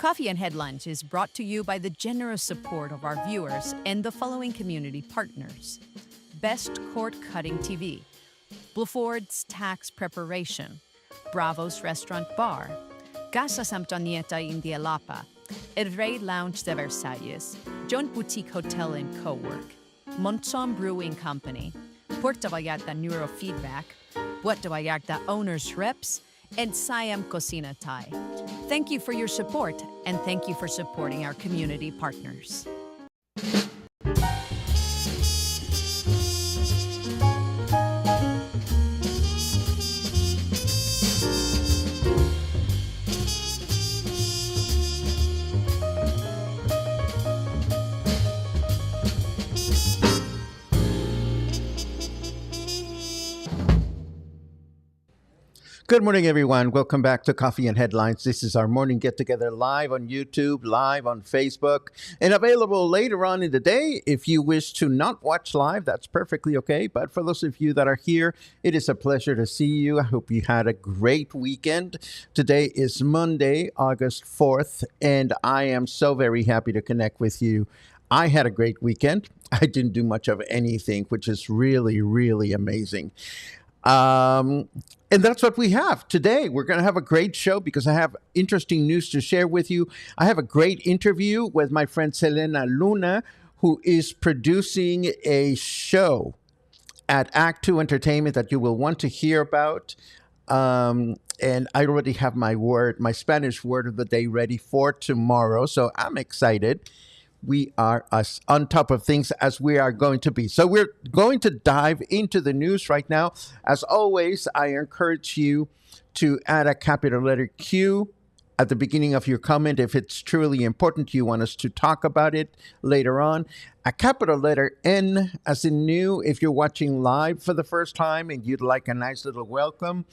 Coffee and Headlines is brought to you by the generous support of our viewers and the following community partners: Best Cord Cutting TV, Bluford's Tax Preparation, Bravo's Restaurant Bar, Casa Samtonieta Indialapa, El Rey Lounge de Versalles, John Boutique Hotel and Co-work, Motown Brewing Company, Puerto Vallarta Neurofeedback, Puerto Vallarta Owners Reps, and Siam Cocina Thai. Thank you for your support, and thank you for supporting our community partners. Good morning, everyone. Welcome back to Coffee and Headlines. This is our morning get-together live on YouTube, live on Facebook, and available later on in the day. If you wish to not watch live, that's perfectly okay. But for those of you that are here, it is a pleasure to see you. I hope you had a great weekend. Today is Monday, August 4th, and I am so very happy to connect with you. I had a great weekend. I didn't do much of anything, which is really, really amazing. And that's what we have today. We're going to have a great show because I have interesting news to share with you. I have a great interview with my friend Selena Luna, who is producing a show at Act 2 Entertainment that you will want to hear about. And I already have my Spanish word of the day ready for tomorrow. So I'm excited. We are as on top of things as we are going to be. So we're going to dive into the news right now. As always, I encourage you to add a capital letter Q at the beginning of your comment if it's truly important. You want us to talk about it later on. A capital letter N as in new if you're watching live for the first time and you'd like a nice little welcome.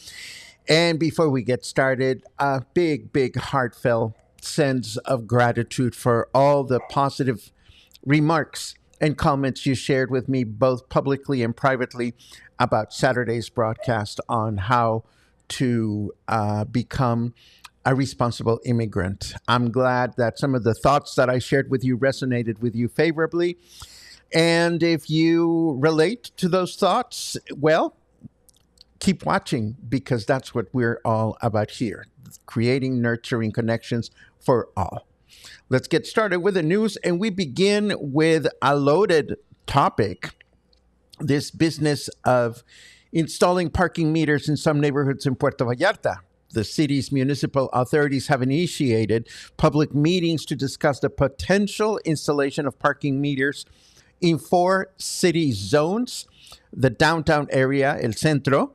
And before we get started, a big heartfelt sense of gratitude for all the positive remarks and comments you shared with me, both publicly and privately, about Saturday's broadcast on how to become a responsible immigrant. I'm glad that some of the thoughts that I shared with you resonated with you favorably. And if you relate to those thoughts, well, keep watching, because that's what we're all about here, creating, nurturing connections for all. Let's get started with the news, and we begin with a loaded topic: this business of installing parking meters in some neighborhoods in Puerto Vallarta. The city's municipal authorities have initiated public meetings to discuss the potential installation of parking meters in 4 city zones: the downtown area, El Centro,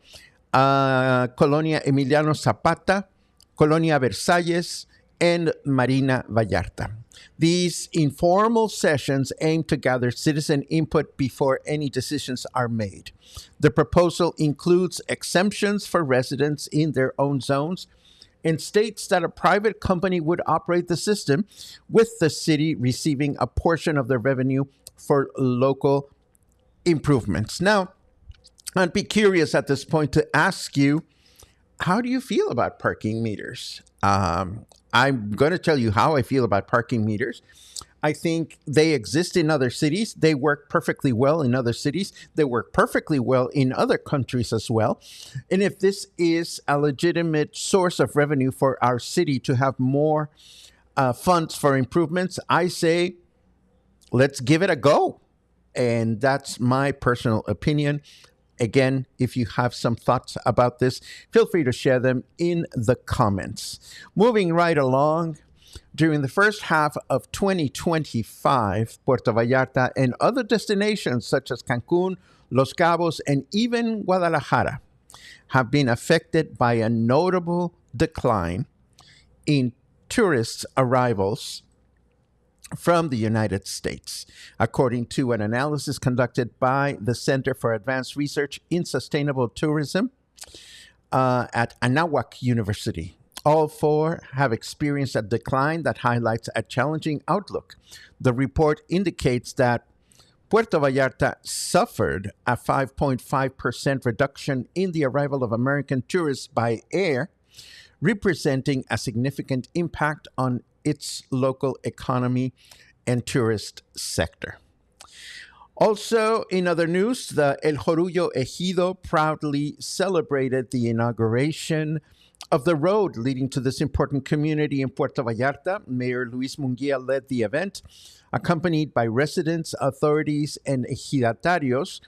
Colonia Emiliano Zapata, Colonia Versalles, and Marina Vallarta. These informal sessions aim to gather citizen input before any decisions are made. The proposal includes exemptions for residents in their own zones and states that a private company would operate the system, with the city receiving a portion of the revenue for local improvements. Now, I'd be curious at this point to ask you, how do you feel about parking meters? I'm going to tell you how I feel about parking meters. I think they exist in other cities. They work perfectly well in other cities. They work perfectly well in other countries as well. And if this is a legitimate source of revenue for our city to have more funds for improvements, I say, let's give it a go. And that's my personal opinion. Again, if you have some thoughts about this, feel free to share them in the comments. Moving right along, during the first half of 2025, Puerto Vallarta and other destinations such as Cancun, Los Cabos, and even Guadalajara have been affected by a notable decline in tourist arrivals from the United States, according to an analysis conducted by the Center for Advanced Research in Sustainable Tourism at Anáhuac University. All 4 have experienced a decline that highlights a challenging outlook. The report indicates that Puerto Vallarta suffered a 5.5% reduction in the arrival of American tourists by air, representing a significant impact on its local economy and tourist sector. Also, in other news, the El Jorullo Ejido proudly celebrated the inauguration of the road leading to this important community in Puerto Vallarta. Mayor Luis Munguía led the event, accompanied by residents, authorities, and ejidatarios,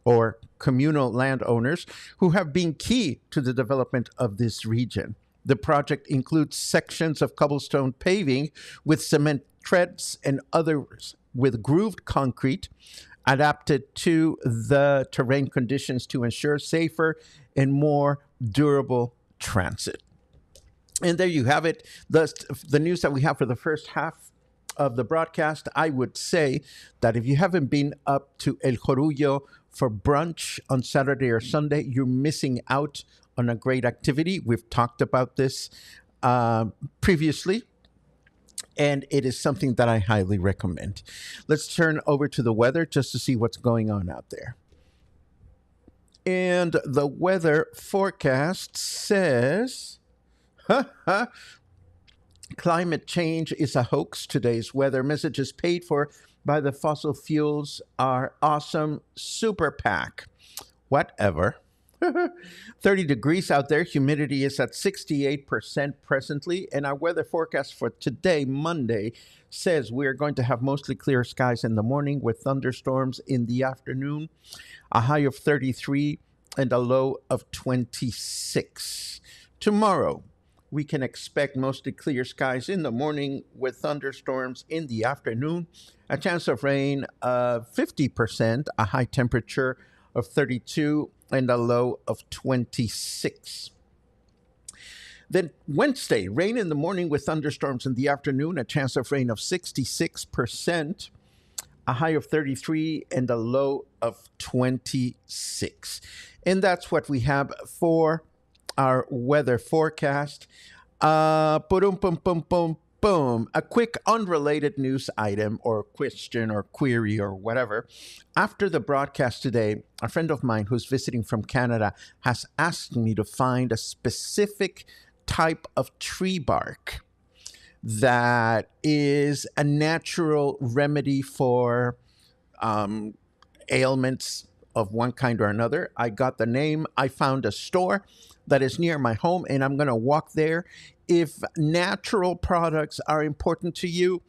or communal landowners, who have been key to the development of this region. The project includes sections of cobblestone paving with cement treads and others with grooved concrete adapted to the terrain conditions to ensure safer and more durable transit. And there you have it. The news that we have for the first half of the broadcast. I would say that if you haven't been up to El Jorullo for brunch on Saturday or Sunday, you're missing out on a great activity. We've talked about this previously, and it is something that I highly recommend. Let's turn over to the weather just to see what's going on out there. And the weather forecast says, climate change is a hoax. Today's weather messages paid for by the fossil fuels are awesome super PAC. Whatever. 30 degrees out there. Humidity is at 68% presently. And our weather forecast for today, Monday, says we're going to have mostly clear skies in the morning with thunderstorms in the afternoon, a high of 33 and a low of 26. Tomorrow, we can expect mostly clear skies in the morning with thunderstorms in the afternoon, a chance of rain of 50%, a high temperature of 32 and a low of 26. Then Wednesday, rain in the morning with thunderstorms in the afternoon, a chance of rain of 66%, a high of 33 and a low of 26. And that's what we have for our weather forecast. Boom. A quick unrelated news item or question or query or whatever. After the broadcast today, a friend of mine who's visiting from Canada has asked me to find a specific type of tree bark that is a natural remedy for ailments of one kind or another. I got the name. I found a store that is near my home, and I'm going to walk there. If natural products are important to you,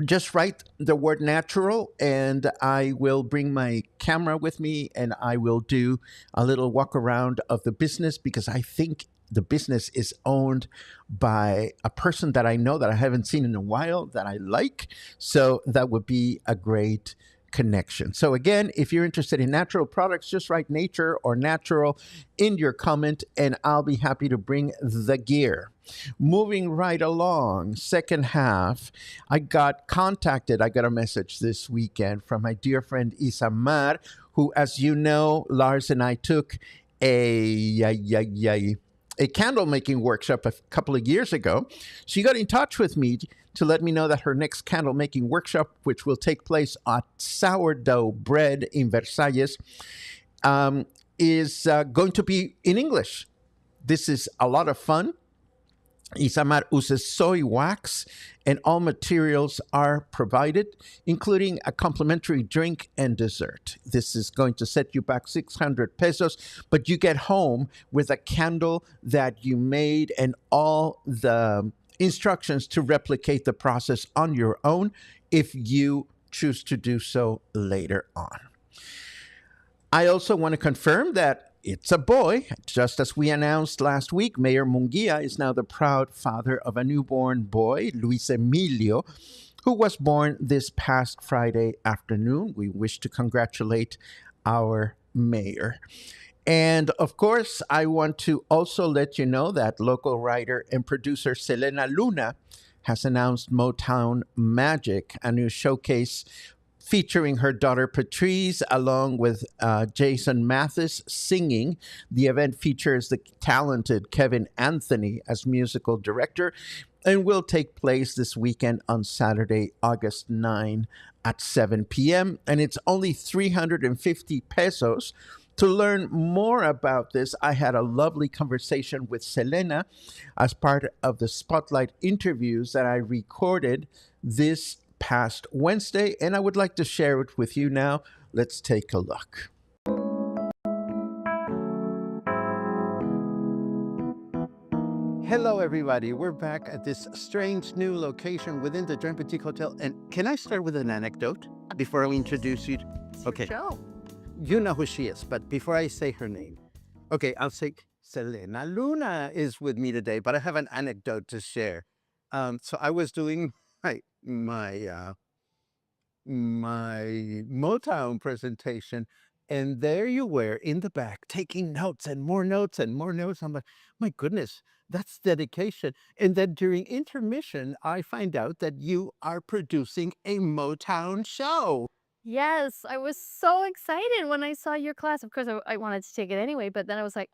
just write the word natural, and I will bring my camera with me, and I will do a little walk around of the business, because I think the business is owned by a person that I know that I haven't seen in a while that I like. So that would be a great connection. So again, if you're interested in natural products, just write nature or natural in your comment, and I'll be happy to bring the gear. Moving right along, second half, I got a message this weekend from my dear friend Isamar, who, as you know, Lars and I took a candle making workshop a couple of years ago. She got in touch with me to let me know that her next candle making workshop, which will take place at Sourdough Bread in Versailles, is going to be in English. This is a lot of fun. Isamar uses soy wax, and all materials are provided, including a complimentary drink and dessert. This is going to set you back 600 pesos, but you get home with a candle that you made and all the instructions to replicate the process on your own if you choose to do so later on. I also want to confirm that it's a boy. Just as we announced last week, Mayor Munguía is now the proud father of a newborn boy, Luis Emilio, who was born this past Friday afternoon. We wish to congratulate our mayor. And of course, I want to also let you know that local writer and producer Selena Luna has announced Motown Magic, a new showcase featuring her daughter Patrice, along with Jason Mathis singing. The event features the talented Kevin Anthony as musical director and will take place this weekend on Saturday, August 9 at 7 p.m. And it's only 350 pesos To learn more about this, I had a lovely conversation with Selena as part of the Spotlight interviews that I recorded this past Wednesday, and I would like to share it with you now. Let's take a look. Hello, everybody. We're back at this strange new location within the Joint Boutique Hotel. And can I start with an anecdote before we introduce you? Okay. You know who she is, but before I say her name, okay, I'll say Selena Luna is with me today, but I have an anecdote to share. So I was doing my Motown presentation, and there you were in the back taking notes and more notes and more notes. I'm like, my goodness, that's dedication. And then during intermission, I find out that you are producing a Motown show. Yes, I was so excited when I saw your class. Of course, I wanted to take it anyway, but then I was like,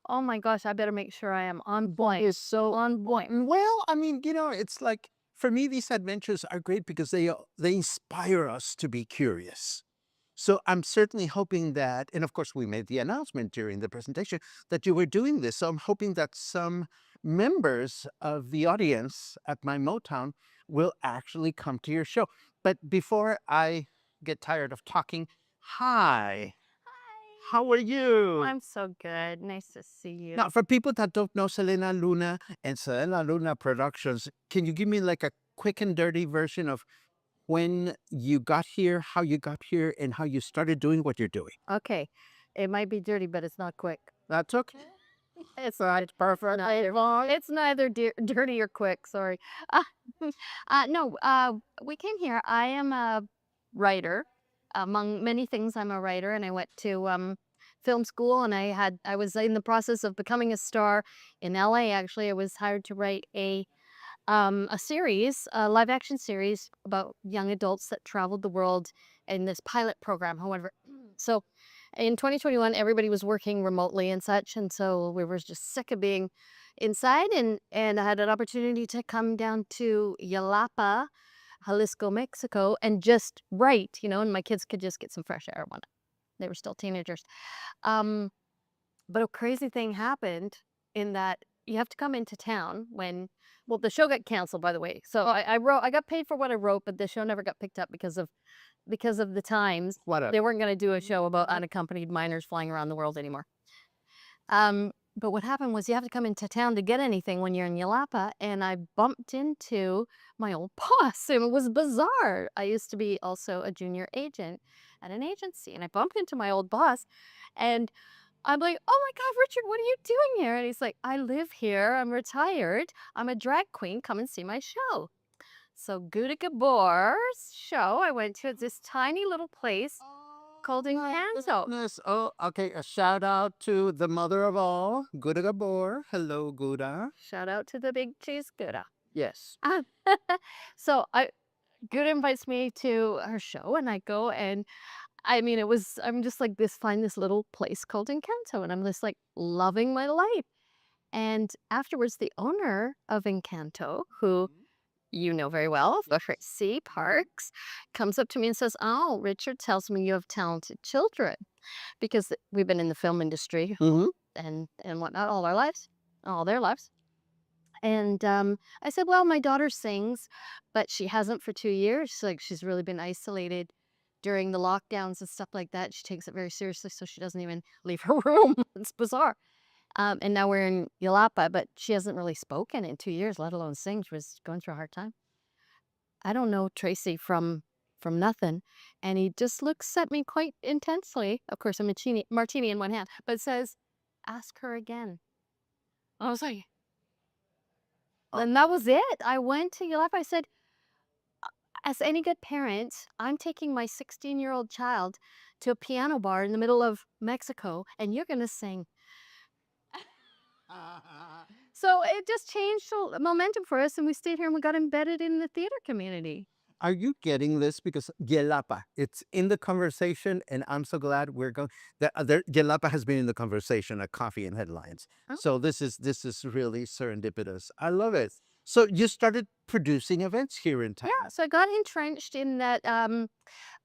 oh my gosh, I better make sure I am on point. Is so On point. well. I mean, it's like for me, these adventures are great because they inspire us to be curious. So I'm certainly hoping that, and of course, we made the announcement during the presentation that you were doing this. So I'm hoping that some members of the audience at my Motown will actually come to your show. But before I get tired of talking, hi, Hi. how are you? I'm so good. Nice to see you. Now, for people that don't know Selena Luna and Selena Luna Productions, can you give me like a quick and dirty version of when you got here, how you got here, and how you started doing what you're doing? Okay. It might be dirty, but it's not quick. That's okay. It's not. It's perfect. It's neither dirty or quick. Sorry. Uh, no, we came here. I am a writer. Among many things, I'm a writer, and I went to film school, and I was in the process of becoming a star in LA. Actually, I was hired to write a series, a live action series about young adults that traveled the world in this pilot program. However, so in 2021, everybody was working remotely and such, and so we were just sick of being inside, and I had an opportunity to come down to Yalapa, Jalisco, Mexico, and just write, and my kids could just get some fresh air when they were still teenagers. Um, but a crazy thing happened in that you have to come into town well, the show got canceled, by the way. So I got paid for what I wrote, but the show never got picked up because of the times. They weren't going to do a show about unaccompanied minors flying around the world anymore. But what happened was you have to come into town to get anything when you're in Yalapa, and I bumped into my old boss, and it was bizarre. I used to be also a junior agent at an agency, and I bumped into my old boss, and I'm like, oh my God, Richard, what are you doing here? And he's like, I live here. I'm retired. I'm a drag queen. Come and see my show. So Gouda Gabor's show I went to, it's this tiny little place called Encanto. Goodness. Oh, okay. A shout out to the mother of all, Gouda Gabor. Hello, Gouda. Shout out to the big cheese Gouda. Yes. So Gouda invites me to her show, and I go, and I mean, I'm just like find this little place called Encanto, and I'm just like loving my life. And afterwards, the owner of Encanto, who you know very well, C. Parks, comes up to me and says, oh, Richard tells me you have talented children, because we've been in the film industry and whatnot all their lives. And I said, well, my daughter sings, but she hasn't for 2 years. Like, she's really been isolated during the lockdowns and stuff like that. She takes it very seriously, so she doesn't even leave her room. It's bizarre. And now we're in Yalapa, but she hasn't really spoken in 2 years, let alone sing. She was going through a hard time. I don't know Tracy from nothing, and he just looks at me quite intensely. Of course, a martini in one hand, but says, ask her again. I was like, and that was it. I went to Yalapa. I said, as any good parent, I'm taking my 16-year-old child to a piano bar in the middle of Mexico, and you're going to sing. So it just changed the momentum for us, and we stayed here and we got embedded in the theater community. Are you getting this? Because Yelapa, it's in the conversation, and I'm so glad we're going. Yelapa has been in the conversation at Coffee and Headlines. Oh. So this is really serendipitous. I love it. So you started producing events here in town. Yeah, so I got entrenched in that.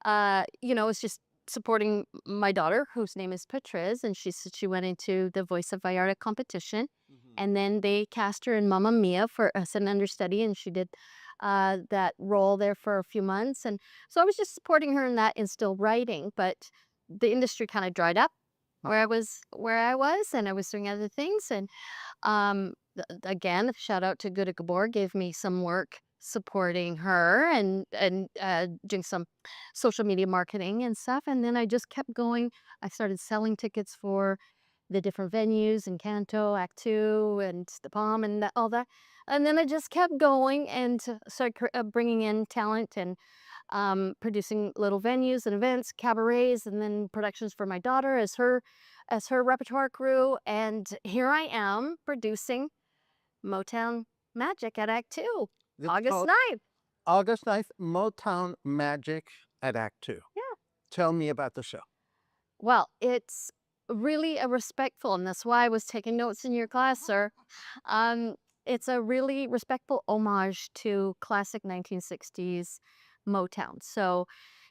It's just supporting my daughter, whose name is Patriz, and she went into the Voice of Vallarta competition, and then they cast her in Mamma Mia for as an understudy, and she did that role there for a few months, and so I was just supporting her in that and still writing, but the industry kind of dried up where I was, and I was doing other things, and again, shout out to Good Gabor, gave me some work supporting her and doing some social media marketing and stuff. And then I just kept going. I started selling tickets for the different venues in Canto, Act Two, and the Palm, and all that. And then I just kept going and started bringing in talent and producing little venues and events, cabarets, and then productions for my daughter as her repertoire grew. And here I am producing Motown Magic at Act Two, It's August called 9th. August 9th, Motown Magic at Act Two. Yeah. Tell me about the show. Well, it's really a respectful, and that's why I was taking notes in your class, sir. It's a really respectful homage to classic 1960s Motown. So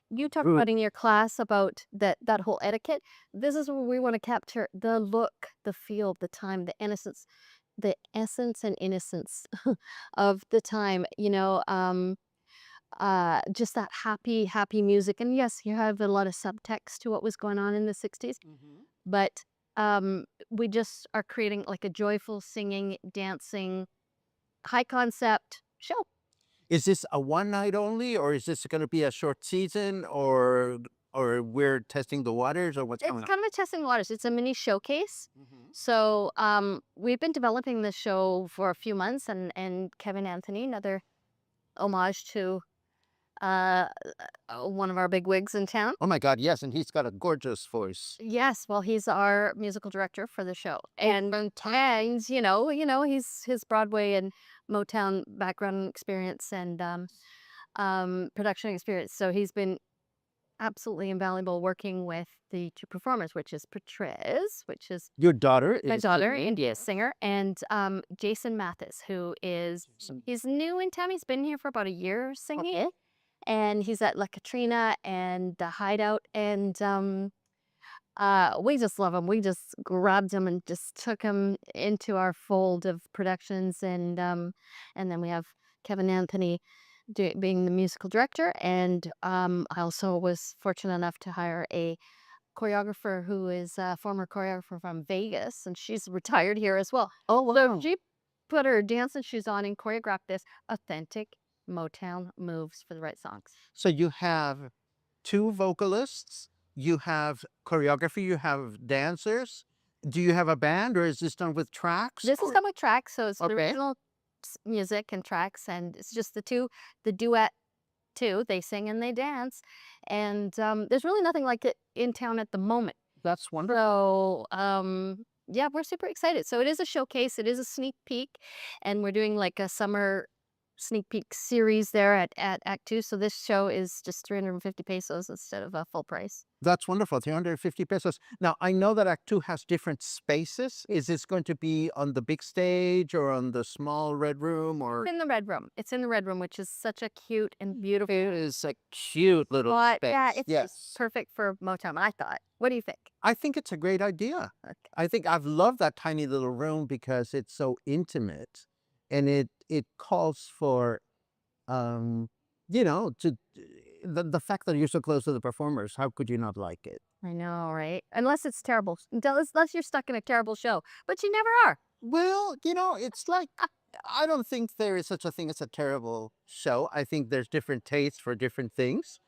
you talked Good. about in your class about that whole etiquette. This is where we want to capture the look, the feel, the time, the innocence, the essence and innocence of the time. Just that happy music. And yes, you have a lot of subtext to what was going on in the 60s, but we just are creating like a joyful singing, dancing, high concept show. Is this a one night only, or is this going to be a short season, or we're testing the waters, or what's It's going on? kind of a testing waters. It's a mini showcase. So we've been developing this show for a few months, and Kevin Anthony, another homage to one of our big wigs in town. Oh my God, yes, and he's got a gorgeous voice. Yes, well, he's our musical director for the show, and sometimes, he's his Broadway and Motown background experience and production experience. So he's been absolutely invaluable working with the two performers, which is Patriz, which is Your daughter my is daughter, India singer, and Jason Mathis, who is he's new in town. He's been here for about a year singing, and he's at La Katrina and the Hideout, and we just love him. We just grabbed him and just took him into our fold of productions, and then we have Kevin Anthony being the musical director, and I also was fortunate enough to hire a choreographer who is a former choreographer from Vegas, and she's retired here as well. Oh wow. So she put her dancing shoes on and choreographed this authentic Motown moves for the right songs. So you have two vocalists, you have choreography, you have dancers. Do you have a band, or is this done with tracks? This is done with tracks, so it's the Okay. original music and tracks, and it's just the duet too. They sing and they dance, and there's really nothing like it in town at the moment. That's wonderful. So yeah, we're super excited. So it is a showcase, it is a sneak peek, and we're doing like a summer sneak peek series there at Act Two. So this show is just 350 pesos instead of a full price. That's wonderful, 350 pesos. Now, I know that Act Two has different spaces. Is this going to be on the big stage or on the small red room, or? In the red room. It's in the red room, which is such a cute and beautiful. It is a cute little But space. yeah, it's yes. perfect for Motown, I thought. What do you think? I think it's a great idea. I think I've loved that tiny little room because it's so intimate, and it calls for, to the fact that you're so close to the performers. How could you not like it? I know, right? Unless it's terrible. Unless you're stuck in a terrible show, but you never are. Well, it's like I don't think there is such a thing as a terrible show. I think there's different tastes for different things.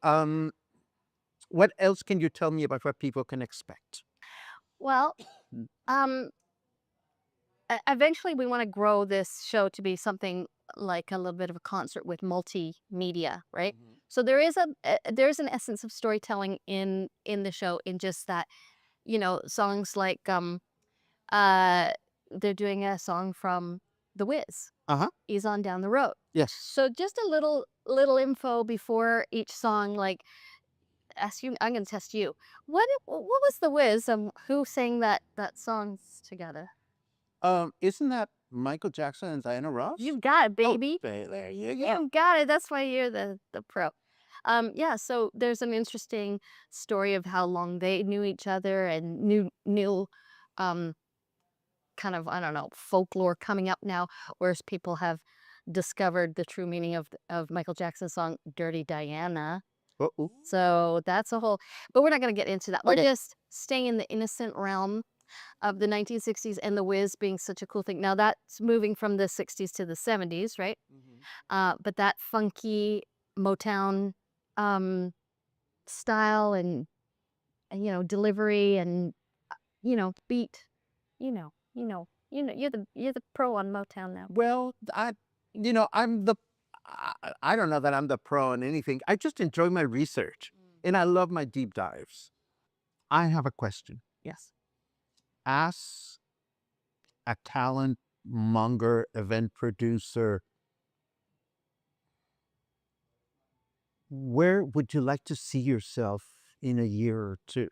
What else can you tell me about what people can expect? Well, eventually we want to grow this show to be something like a little bit of a concert with multimedia, right? So there's an essence of storytelling in the show, in just that, songs like they're doing a song from The Wiz. Ease on down the road. Yes. So just a little info before each song, like ask you. I'm gonna test you. What was The Wiz? Who sang that songs together? Isn't that Michael Jackson and Diana Ross? You got it, baby. Oh, there you go. You got it. That's why you're the pro. Yeah, so there's an interesting story of how long they knew each other and knew um, kind of, I don't know, folklore coming up now, whereas people have discovered the true meaning of Michael Jackson's song "Dirty Diana." Uh-oh. So that's a whole, but we're not going to get into that. We're Okay. just staying in the innocent realm of the 1960s and the whiz being such a cool thing. Now that's moving from the 60s to the 70s, right? Mhm. But that funky Motown um, style and delivery and beat, you're the pro on Motown now. Well, I don't know that I'm the pro in anything. I just enjoy my research and I love my deep dives. I have a question. Yes. As a talent monger, event producer, where would you like to see yourself in a year or two?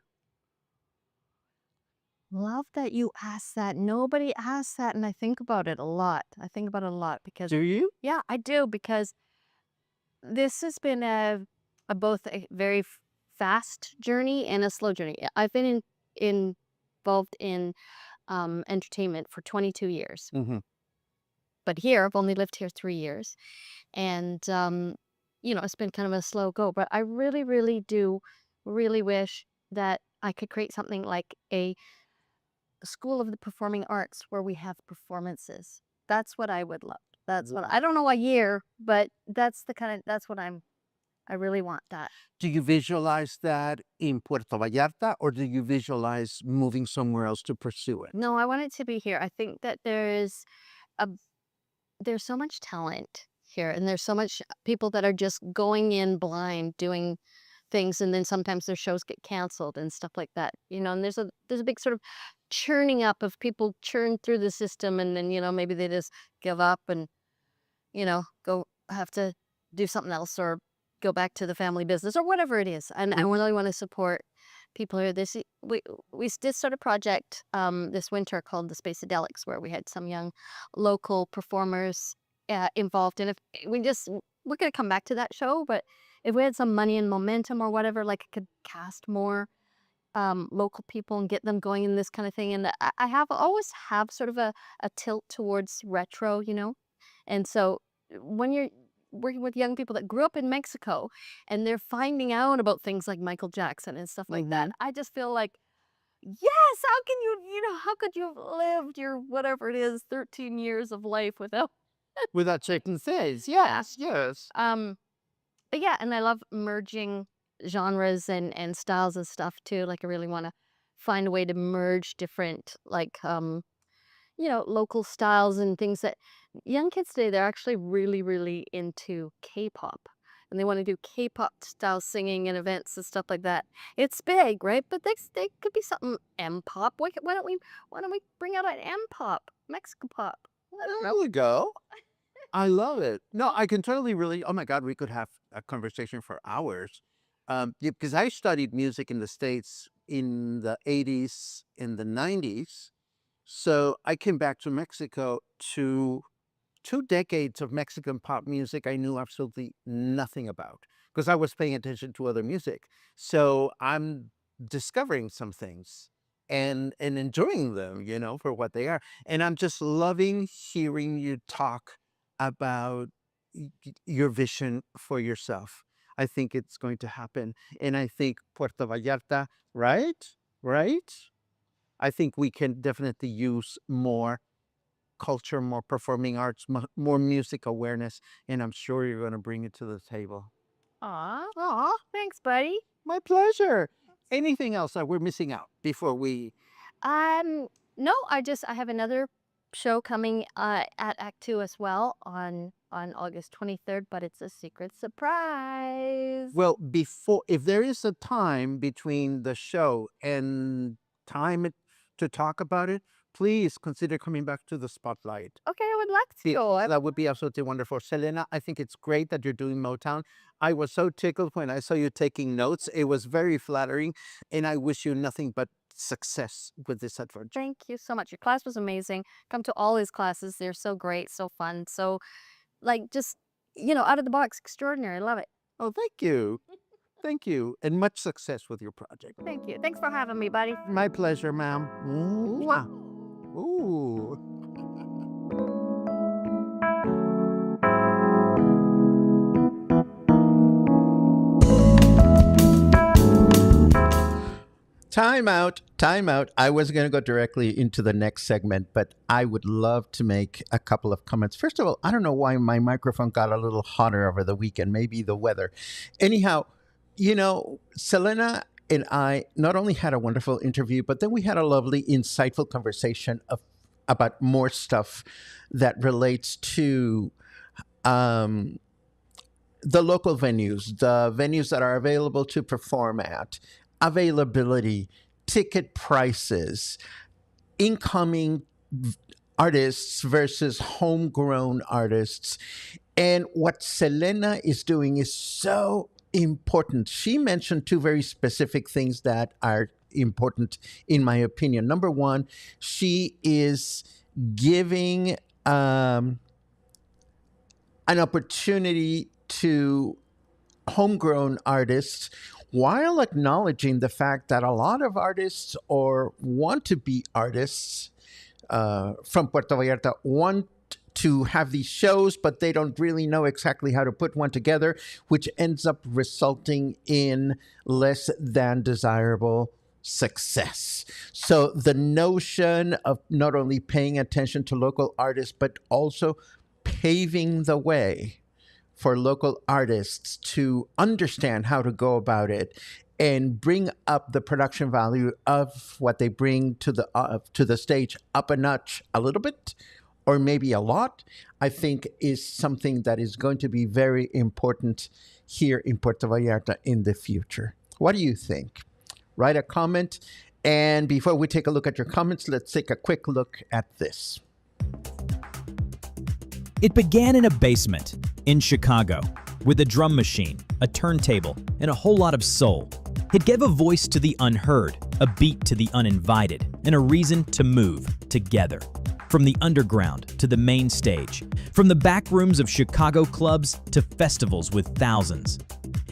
Love that you asked that. Nobody asks that, and I think about it a lot. I think about it a lot because, Do you? yeah, I do because this has been a both a very fast journey and a slow journey. I've been involved in entertainment for 22 years, Hmm. but here I've only lived here 3 years, and it's been kind of a slow go. But I really, really do, really wish that I could create something like a school of the performing arts where we have performances. That's what I would love. That's what I don't know a year, but that's what I really want that. Do you visualize that in Puerto Vallarta or do you visualize moving somewhere else to pursue it? No, I want it to be here. I think that a there's so much talent here and there's so much people that are just going in blind doing things and then sometimes their shows get canceled and stuff like that. And there's a big sort of churning up of people churn through the system and then maybe they just give up and go have to do something else or go back to the family business or whatever it is. And I really want to support people here. We did start a project this winter called the Spaceadelics, where we had some young local performers involved. And if we're gonna come back to that show, but if we had some money and momentum or whatever, like I could cast more local people and get them going in this kind of thing. And I have always have sort of a tilt towards retro, and so when you're working with young people that grew up in Mexico and they're finding out about things like Michael Jackson and stuff like that, I just feel like, yes, how could you have lived your whatever it is, 13 years of life without Without checking things. Yes, yes. but yeah, and I love merging genres and styles and stuff too. Like I really want to find a way to merge different like local styles and things that young kids today, they're actually really, really into K-pop. And they want to do K-pop style singing and events and stuff like that. It's big, right? But they could be something M-pop. Why don't we bring out an M-pop, Mexico pop? I don't There know. we go. I love it. No, I can totally really. Oh my God, we could have a conversation for hours. Yeah, because I studied music in the States in the 80s, in the 90s. So I came back to Mexico to 2 decades of Mexican pop music I knew absolutely nothing about because I was paying attention to other music. So I'm discovering some things and enjoying them, for what they are. And I'm just loving hearing you talk about your vision for yourself. I think it's going to happen. And I think Puerto Vallarta, right? Right? I think we can definitely use more culture, more performing arts, more music awareness, and I'm sure you're going to bring it to the table. Aw, thanks, buddy. My pleasure. Anything else that we're missing out before we? Um, no, I have another show coming at Act Two as well on August 23rd, but it's a secret surprise. Well, before, if there is a time between the show and to talk about it, please consider coming back to the spotlight. Okay, I would like to go. That would be absolutely wonderful. Selena, I think it's great that you're doing Motown. I was so tickled when I saw you taking notes. It was very flattering, and I wish you nothing but success with this adventure. Thank you so much. Your class was amazing. Come to all his classes. They're so great, so fun, so like just out of the box, extraordinary. I love it. Oh, thank you. Thank you. And much success with your project. Thank you. Thanks for having me, buddy. My pleasure, ma'am. Mwah. Ooh. Time out. Time out. I was going to go directly into the next segment, but I would love to make a couple of comments. First of all, I don't know why my microphone got a little hotter over the weekend, maybe the weather. Anyhow, Selena and I not only had a wonderful interview, but then we had a lovely, insightful conversation about more stuff that relates to um, the local venues, the venues that are available to perform at, availability, ticket prices, incoming artists versus homegrown artists. And what Selena is doing is so important. She mentioned two very specific things that are important, in my opinion. Number one, she is giving an opportunity to homegrown artists while acknowledging the fact that a lot of artists or want to be artists from Puerto Vallarta want to have these shows, but they don't really know exactly how to put one together, which ends up resulting in less than desirable success. So the notion of not only paying attention to local artists, but also paving the way for local artists to understand how to go about it and bring up the production value of what they bring to the stage up a notch a little bit or maybe a lot, I think is something that is going to be very important here in Puerto Vallarta in the future. What do you think? Write a comment. And before we take a look at your comments, let's take a quick look at this. It began in a basement in Chicago with a drum machine, a turntable, and a whole lot of soul. It gave a voice to the unheard, a beat to the uninvited, and a reason to move together. From the underground to the main stage, from the back rooms of Chicago clubs to festivals with thousands.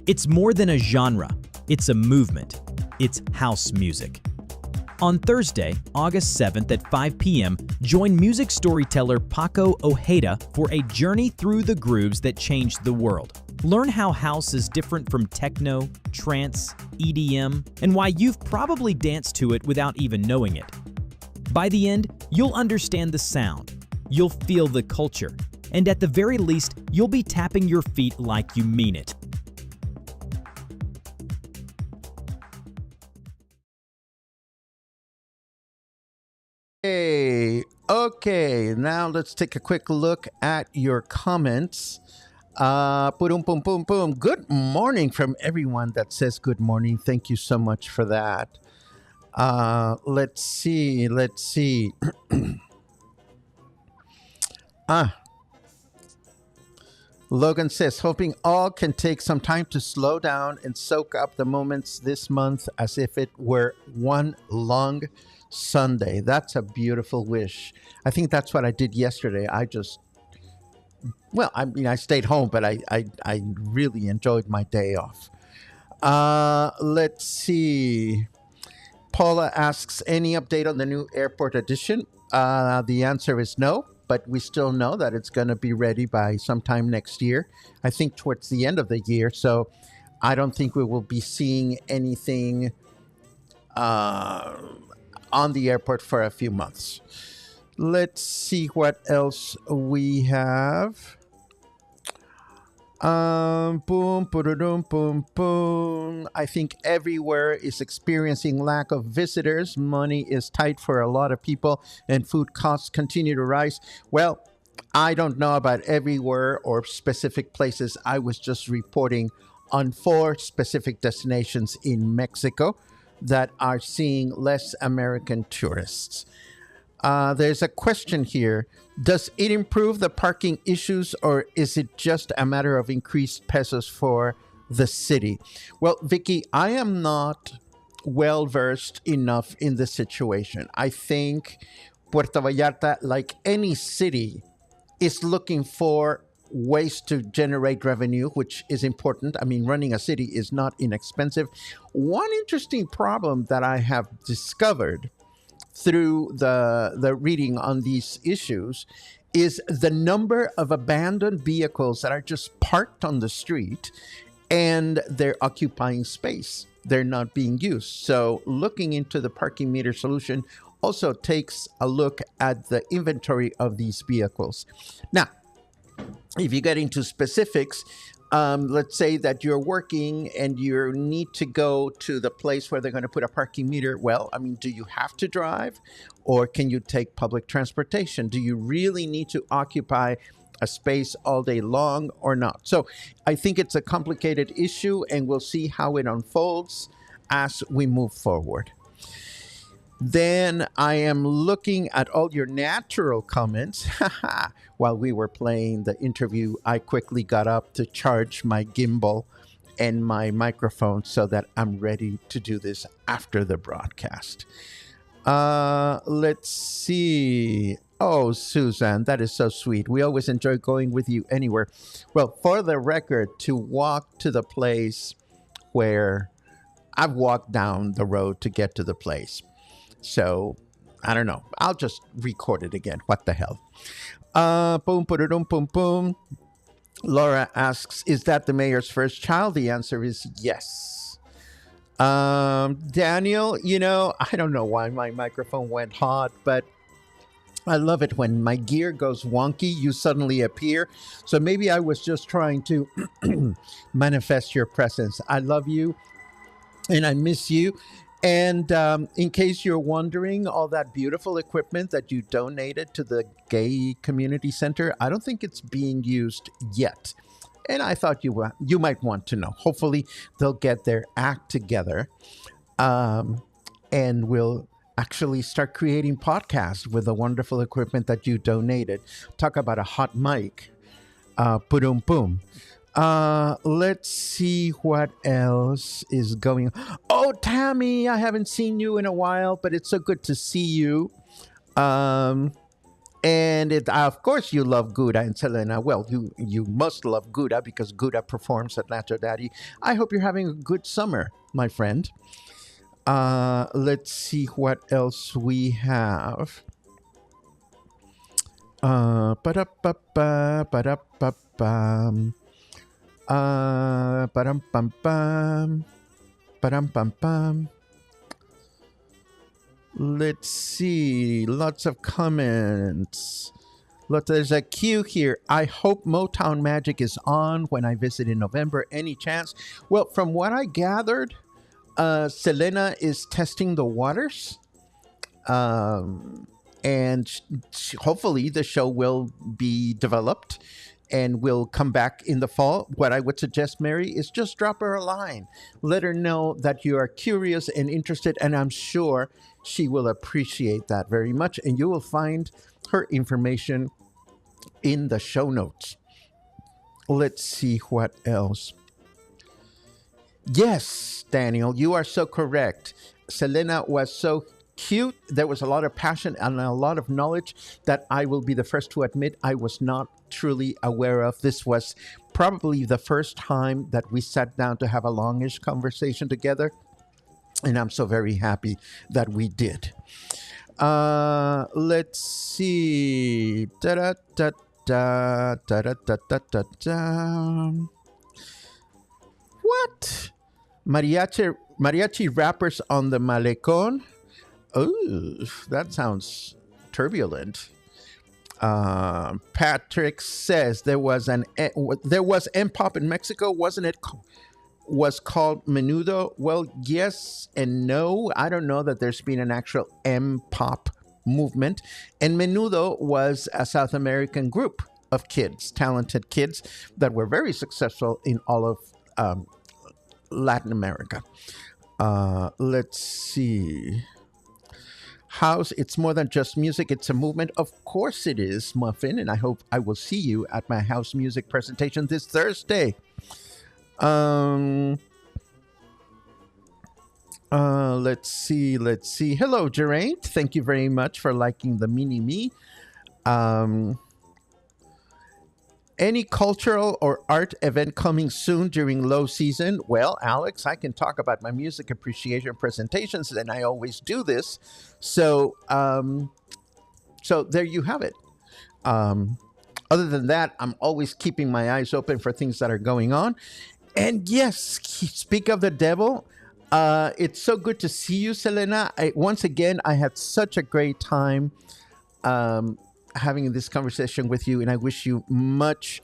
It's more than a genre, it's a movement. It's house music. On Thursday, August 7th at 5 p.m., join music storyteller Paco Ojeda for a journey through the grooves that changed the world. Learn how house is different from techno, trance, EDM, and why you've probably danced to it without even knowing it. By the end, you'll understand the sound, you'll feel the culture, and at the very least, you'll be tapping your feet like you mean it. Okay, now let's take a quick look at your comments. Boom, boom, boom, boom. Good morning from everyone that says good morning. Thank you so much for that. Let's see. Logan says, hoping all can take some time to slow down and soak up the moments this month as if it were one long Sunday. That's a beautiful wish. I think that's what I did yesterday. I stayed home, but I really enjoyed my day off. Let's see. Paula asks, any update on the new airport addition? The answer is no, but we still know that it's going to be ready by sometime next year. I think towards the end of the year. So I don't think we will be seeing anything on the airport for a few months. Let's see what else we have. Boom, boom, boom, boom. I think everywhere is experiencing lack of visitors. Money is tight for a lot of people and food costs continue to rise. Well, I don't know about everywhere or specific places. I was just reporting on 4 specific destinations in Mexico that are seeing less American tourists. There's a question here. Does it improve the parking issues or is it just a matter of increased pesos for the city? Well, Vicky, I am not well versed enough in the situation. I think Puerto Vallarta, like any city, is looking for ways to generate revenue, which is important. I mean, running a city is not inexpensive. One interesting problem that I have discovered through the reading on these issues is the number of abandoned vehicles that are just parked on the street and they're occupying space. They're not being used. So looking into the parking meter solution also takes a look at the inventory of these vehicles. Now, if you get into specifics, let's say that you're working and you need to go to the place where they're going to put a parking meter. Well, I mean, do you have to drive or can you take public transportation? Do you really need to occupy a space all day long or not? So I think it's a complicated issue and we'll see how it unfolds as we move forward. Then I am looking at all your natural comments. While we were playing the interview, I quickly got up to charge my gimbal and my microphone so that I'm ready to do this after the broadcast. Let's see. Oh, Susan, that is so sweet. We always enjoy going with you anywhere. Well, for the record, to walk to the place where I've walked down the road to get to the place. So, I don't know. I'll just record it again. What the hell? Boom, boom, boom, boom. Laura asks, is that the mayor's first child? The answer is yes. Daniel, I don't know why my microphone went hot, but I love it when my gear goes wonky, you suddenly appear. So maybe I was just trying to manifest your presence. I love you and I miss you. And in case you're wondering, all that beautiful equipment that you donated to the gay community center, I don't think it's being used yet. And I thought you might want to know. Hopefully they'll get their act together and we'll actually start creating podcasts with the wonderful equipment that you donated. Talk about a hot mic. Boom, boom. Let's see what else is going on. Oh, Tammy, I haven't seen you in a while, but it's so good to see you. And of course you love Gouda and Selena. Well, you must love Gouda because Gouda performs at Nacho Daddy. I hope you're having a good summer, my friend. Let's see what else we have. Ba-da-ba-ba, ba-da-ba-bam. Ba-dum-bum-bum. Ba-dum-bum-bum. Let's see. Lots of comments. Look, there's a queue here. I hope Motown Magic is on when I visit in November. Any chance? Well, from what I gathered, Selena is testing the waters. And hopefully the show will be developed and will come back in the fall. What I would suggest, Mary, is just drop her a line. Let her know that you are curious and interested, and I'm sure she will appreciate that very much. And you will find her information in the show notes. Let's see what else. Yes, Daniel, you are so correct. Selena was so cute. There was a lot of passion and a lot of knowledge that I will be the first to admit I was not truly aware of. This was probably the first time that we sat down to have a longish conversation together. And I'm so very happy that we did. Let's see. What? Mariachi rappers on the Malecón? Oh, that sounds turbulent. Patrick says there was M-pop in Mexico, wasn't it? Was called Menudo. Well, yes and no. I don't know that there's been an actual M-pop movement. And Menudo was a South American group of kids, talented kids that were very successful in all of Latin America. Let's see. House, it's more than just music, it's a movement. Of course it is, Muffin, and I hope I will see you at my house music presentation this Thursday. Let's see. Hello, Geraint. Thank you very much for liking the mini-me. Any cultural or art event coming soon during low season? Well, Alex, I can talk about my music appreciation presentations, and I always do this. So, so there you have it. Um, Other than that, I'm always keeping my eyes open for things that are going on. And yes, speak of the devil. It's so good to see you, Selena. Once again, I had such a great time having this conversation with you, and I wish you much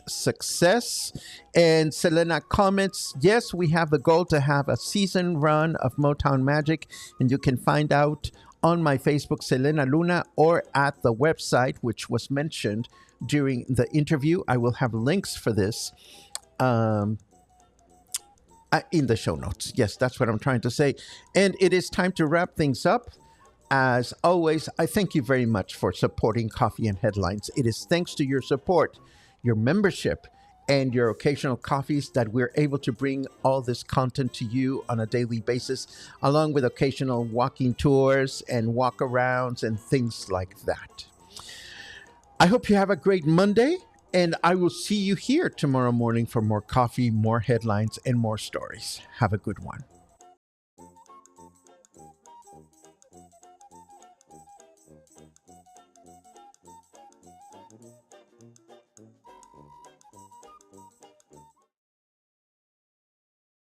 success. And Selena comments, yes, we have the goal to have a season run of Motown Magic, and you can find out on my Facebook, Selena Luna, or at the website, which was mentioned during the interview. I will have links for this in the show notes. Yes, that's what I'm trying to say. And it is time to wrap things up. As always, I thank you very much for supporting Coffee and Headlines. It is thanks to your support, your membership, and your occasional coffees that we're able to bring all this content to you on a daily basis, along with occasional walking tours and walk-arounds and things like that. I hope you have a great Monday, and I will see you here tomorrow morning for more coffee, more headlines, and more stories. Have a good one.